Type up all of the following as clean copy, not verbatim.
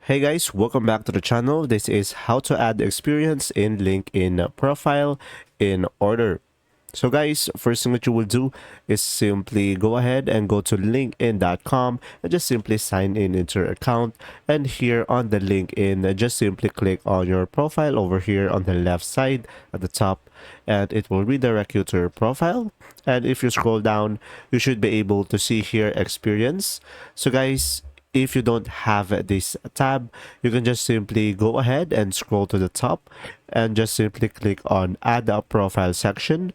Hey guys, welcome back to the channel. This is how to add experience in LinkedIn profile in order. So guys, first thing that you will do is simply go ahead and go to linkedin.com and just simply sign in into your account. And here on the LinkedIn, just simply click on your profile over here on the left side at the top, and it will redirect you to your profile. And if you scroll down, you should be able to see here experience. So guys, if you don't have this tab, you can just simply go ahead and scroll to the top and just simply click on add a profile section.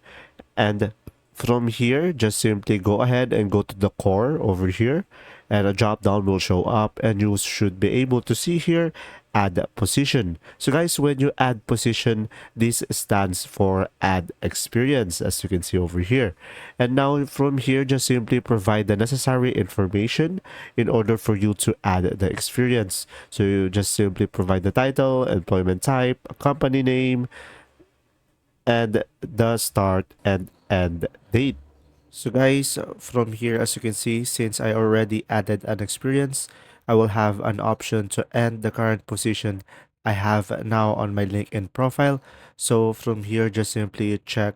And from here, just simply go ahead and go to the core over here, and a drop down will show up, and you should be able to see here add position. So guys, when you add position, this stands for add experience, as you can see over here. And now from here, just simply provide the necessary information in order for you to add the experience. So you just simply provide the title, employment type, company name, and the start and end date. So guys, from here, as you can see, since I already added an experience, I will have an option to end the current position I have now on my LinkedIn profile. So from here, just simply check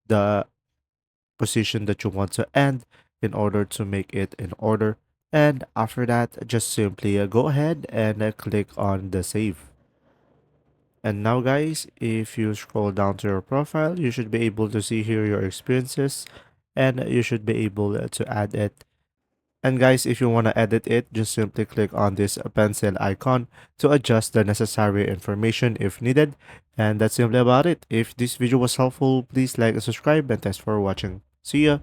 the position that you want to end in order to make it in order. And after that, just simply go ahead and click on the save. And now guys, if you scroll down to your profile, you should be able to see here your experiences, and you should be able to add it. And guys, if you want to edit it, just simply click on this pencil icon to adjust the necessary information if needed. And that's simply about it. If this video was helpful, please like and subscribe, and thanks for watching. See ya!